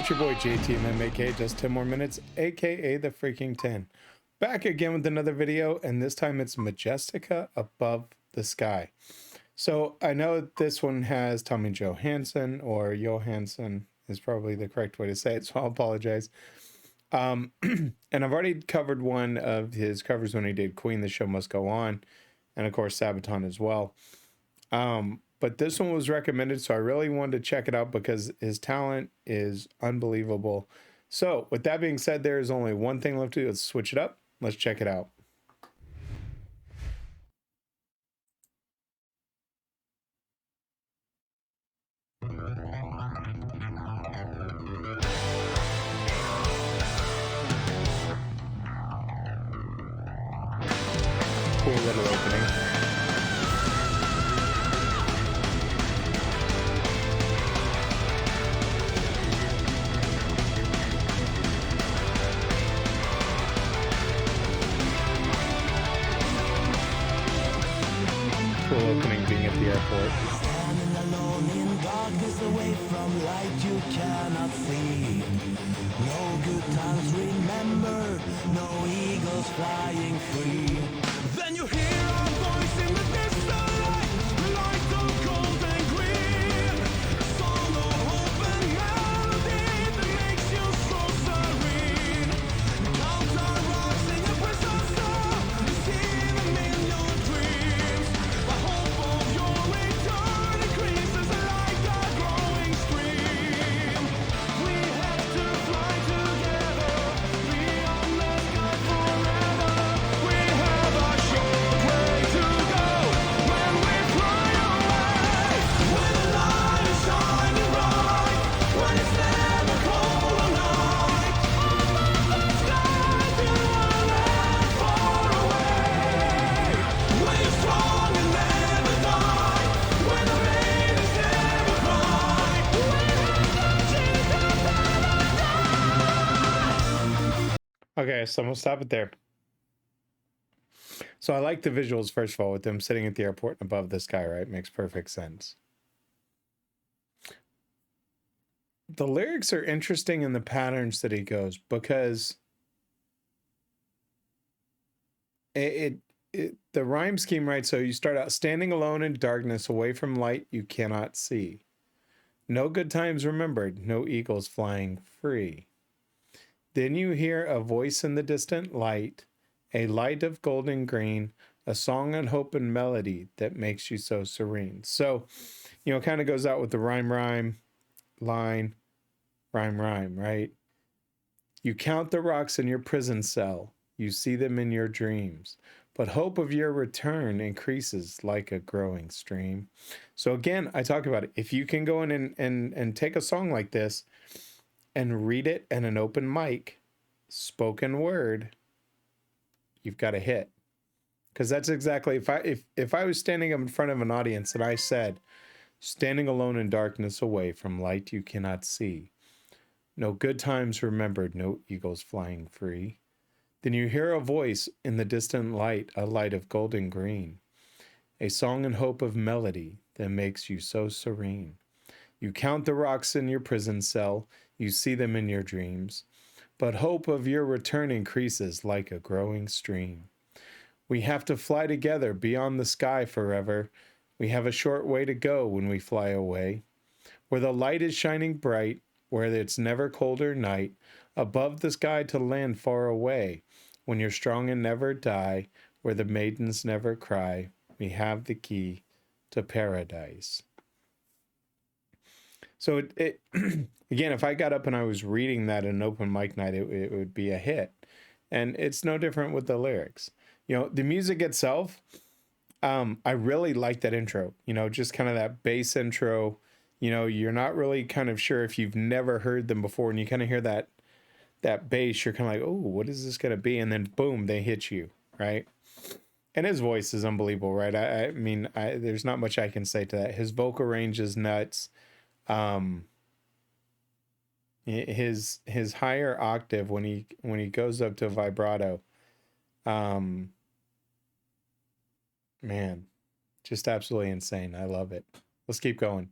it's your boy JTMM, aka Just 10 More Minutes, aka the Freaking 10. Back again with another video, and this time it's Majestica Above the Sky. So I know this one has Tommy Johansson, or Johansson is probably the correct way to say it, so I'll apologize. And I've already covered one of his covers when he did Queen, The Show Must Go On, and of course Sabaton as well. But this one was recommended, so I really wanted to check it out because his talent is unbelievable. So with that being said, there is only one thing left to do. Let's switch it up. Let's check it out. Cool little opening. Cool opening being at the airport. Standing alone in darkness, away from light you cannot see. No good times remember, no eagles flying free. Then you hear a voice in the distant light of gold and green. A song of hope and melody that makes you so serene. Count our rocks in your prison cell, you see them in your dreams. The hope of your return increases like a growing stream. We have to fly together beyond the sky forever. We have a short way to go when we fly away. When the light is shining bright, when it's never cold or night, let's fly to a land far away. When you're strong and never die, when the rain is never cry, Okay, so I'm gonna stop it there. So I like the visuals, first of all, with them sitting at the airport above the sky, right? Makes perfect sense. The lyrics are interesting in the patterns that he goes, because the rhyme scheme, right? So you start out standing alone in darkness, away from light you cannot see. No good times remembered, no eagles flying free. Then you hear a voice in the distant light, a light of golden green, a song and hope and melody that makes you so serene. So, you know, it kind of goes out with the rhyme, line, rhyme, right? You count the rocks in your prison cell, you see them in your dreams, but hope of your return increases like a growing stream. So again, I talk about it. If you can go in and take a song like this and read it in an open mic, spoken word, you've got a hit. Because that's exactly, if I was standing up in front of an audience and I said, standing alone in darkness, away from light you cannot see, no good times remembered, no eagles flying free, then you hear a voice in the distant light, a light of golden green, a song and hope of melody that makes you so serene. You count the rocks in your prison cell, you see them in your dreams, but hope of your return increases like a growing stream. We have to fly together beyond the sky forever. We have a short way to go when we fly away, where the light is shining bright, where it's never cold or night, above the sky to land far away. When you're strong and never die, where the maidens never cry, we have the key to paradise. So it again, if I got up and I was reading that in an open mic night, it would be a hit. And it's no different with the lyrics. You know, the music itself, I really like that intro, you know, just kind of that bass intro. You know, you're not really kind of sure if you've never heard them before, and you kind of hear that bass, you're kind of like, oh, what is this going to be? And then boom, they hit you, right? And his voice is unbelievable, right? I mean, there's not much I can say to that. His vocal range is nuts. His higher octave when he goes up to vibrato, man, just absolutely insane. I love it. Let's keep going.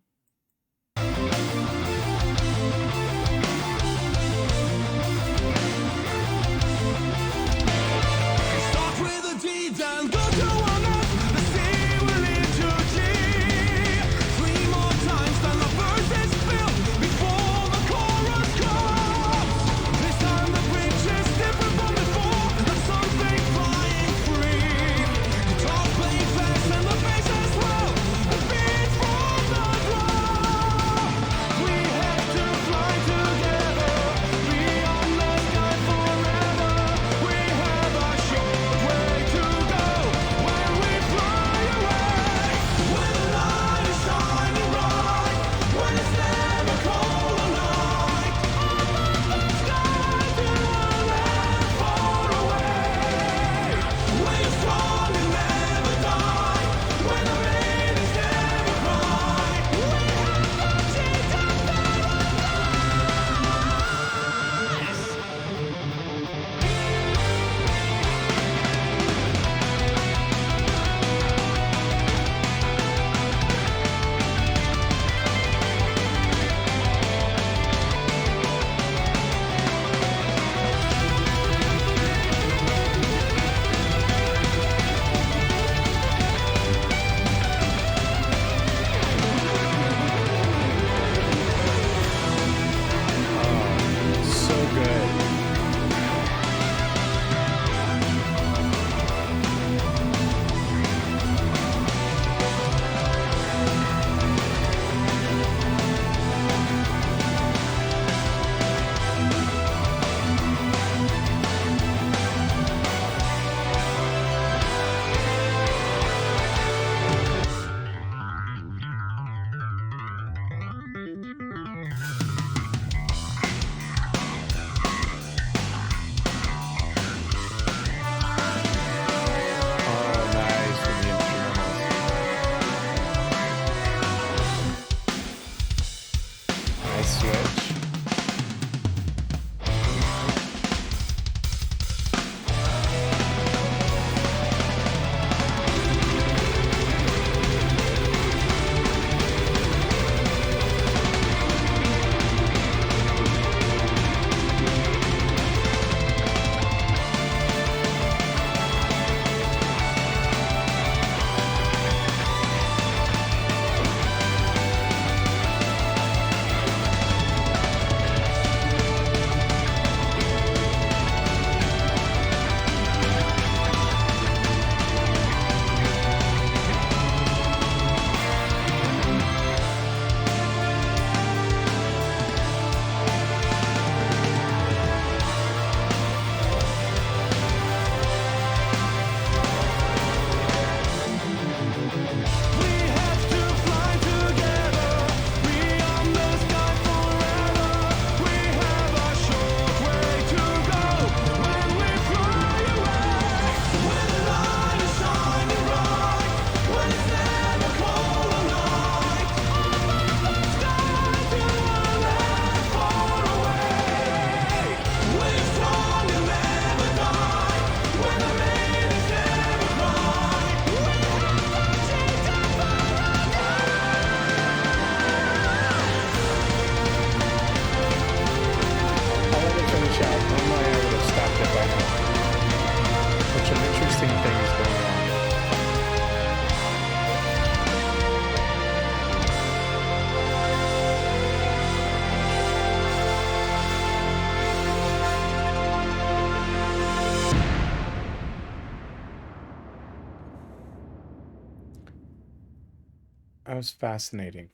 That was fascinating.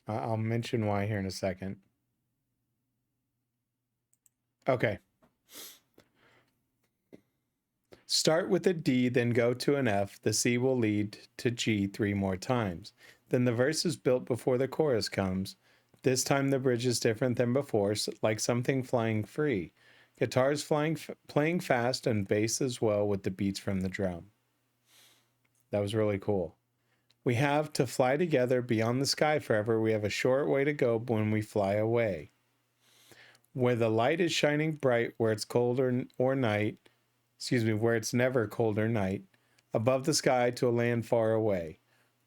I'll mention why here in a second. Okay. Start with a D, then go to an F. The C will lead to G 3 more times. Then the verse is built before the chorus comes. This time the bridge is different than before, like something flying free. Guitars playing fast and bass as well with the beats from the drum. That was really cool. We have to fly together beyond the sky forever. We have a short way to go when we fly away. Where the light is shining bright, where it's cold or night, where it's never cold or night, above the sky to a land far away.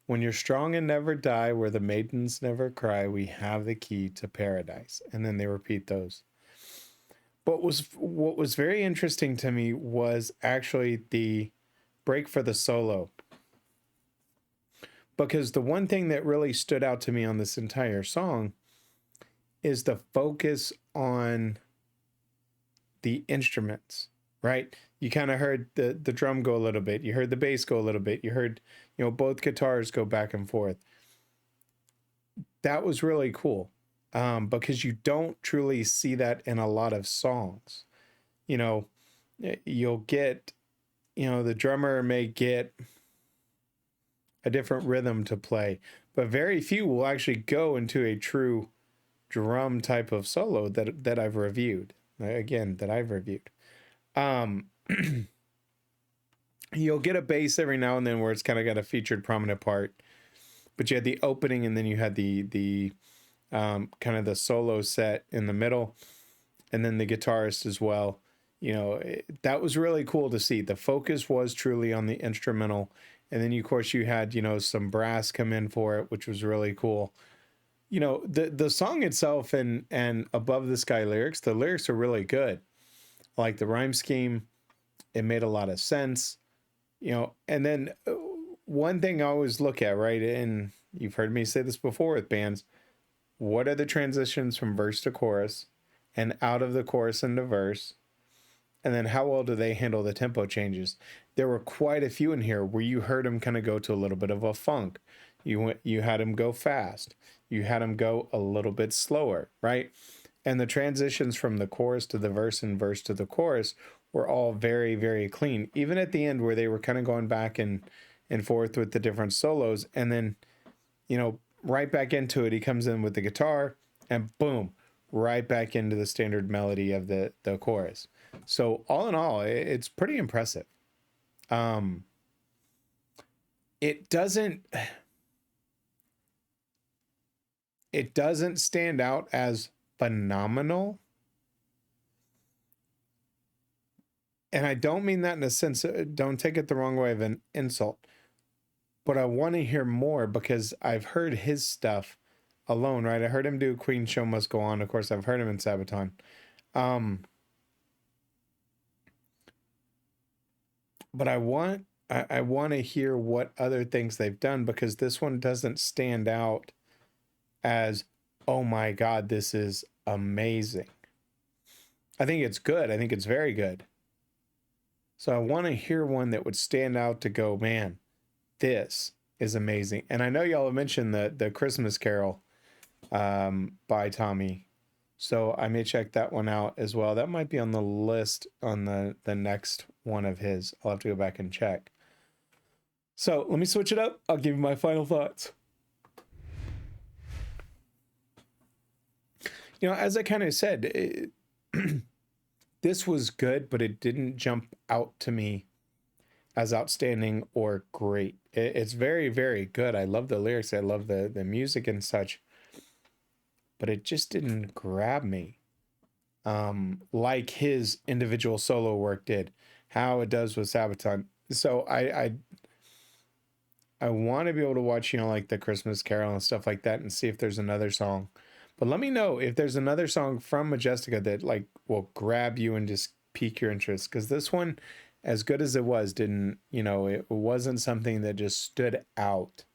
When you're strong and never die, where the maidens never cry, we have the key to paradise. And then they repeat those. But what was very interesting to me was actually the break for the solo. Because the one thing that really stood out to me on this entire song is the focus on the instruments, right? You kind of heard the drum go a little bit. You heard the bass go a little bit. You heard, both guitars go back and forth. That was really cool, because you don't truly see that in a lot of songs. You'll get, the drummer may get a different rhythm to play, but very few will actually go into a true drum type of solo that I've reviewed. You'll get a bass every now and then where it's kind of got a featured prominent part, but you had the opening and then you had the kind of the solo set in the middle, and then the guitarist as well. That was really cool to see. The focus was truly on the instrumental, and then of course you had some brass come in for it, which was really cool. The song itself and Above the Sky lyrics, the lyrics are really good. Like the rhyme scheme, it made a lot of sense. And then one thing I always look at, right, and you've heard me say this before with bands, what are the transitions from verse to chorus and out of the chorus into verse? And then how well do they handle the tempo changes? There were quite a few in here where you heard them kind of go to a little bit of a funk. You had them go fast. You had them go a little bit slower, right? And the transitions from the chorus to the verse and verse to the chorus were all very, very clean. Even at the end where they were kind of going back and forth with the different solos. And then, right back into it, he comes in with the guitar and boom, right back into the standard melody of the chorus. So all in all, it's pretty impressive. It doesn't stand out as phenomenal. And I don't mean that in a sense, don't take it the wrong way of an insult, but I want to hear more because I've heard his stuff alone, right? I heard him do Queen Show Must Go On. Of course, I've heard him in Sabaton. But I want to hear what other things they've done, because this one doesn't stand out as, oh my God, this is amazing. I think it's good. I think it's very good. So I want to hear one that would stand out to go, man, this is amazing. And I know y'all have mentioned the Christmas Carol by Tommy. So I may check that one out as well. That might be on the list on the next one of his. I'll have to go back and check. So let me switch it up. I'll give you my final thoughts. As I kind of said, this was good, but it didn't jump out to me as outstanding or great. It's very, very good. I love the lyrics. I love the music and such. But it just didn't grab me like his individual solo work did, how it does with Sabaton. So I want to be able to watch, like the Christmas Carol and stuff like that and see if there's another song. But let me know if there's another song from Majestica that will grab you and just pique your interest. Because this one, as good as it was, didn't, it wasn't something that just stood out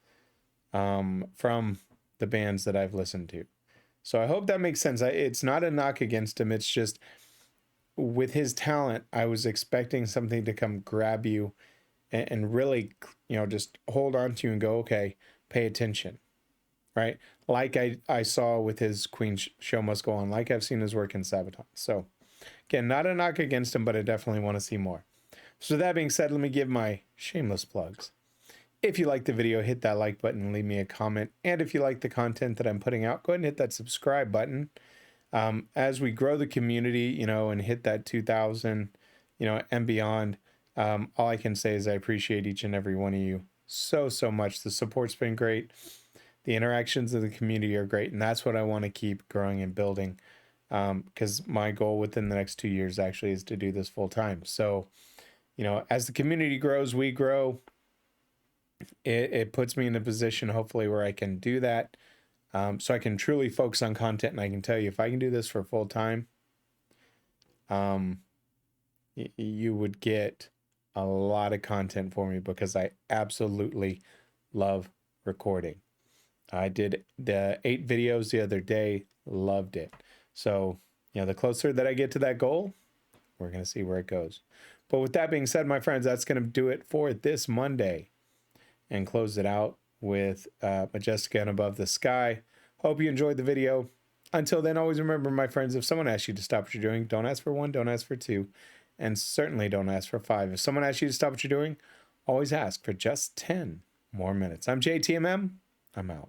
from the bands that I've listened to. So I hope that makes sense. It's not a knock against him. It's just with his talent, I was expecting something to come grab you and really, just hold on to you and go, okay, pay attention. right? Like I saw with his Queen Show Must Go On, like I've seen his work in Sabaton. So again, not a knock against him, but I definitely want to see more. So that being said, let me give my shameless plugs. If you like the video, hit that like button and leave me a comment. And if you like the content that I'm putting out, go ahead and hit that subscribe button. As we grow the community, you know, and hit that 2,000, you know, and beyond, all I can say is I appreciate each and every one of you so much. The support's been great. The interactions of the community are great. And that's what I want to keep growing and building. Because my goal within the next 2 years actually is to do this full time. So, you know, as the community grows, we grow. It puts me in a position, hopefully, where I can do that. So I can truly focus on content. And I can tell you, if I can do this for full time, you would get a lot of content for me because I absolutely love recording. I did the 8 videos the other day, loved it. So, you know, the closer that I get to that goal, we're going to see where it goes. But with that being said, my friends, that's going to do it for this Monday, and close it out with Majestica and Above the Sky. Hope you enjoyed the video. Until then, always remember, my friends, if someone asks you to stop what you're doing, don't ask for 1, don't ask for 2, and certainly don't ask for 5. If someone asks you to stop what you're doing, always ask for just 10 more minutes. I'm JTMM. I'm out.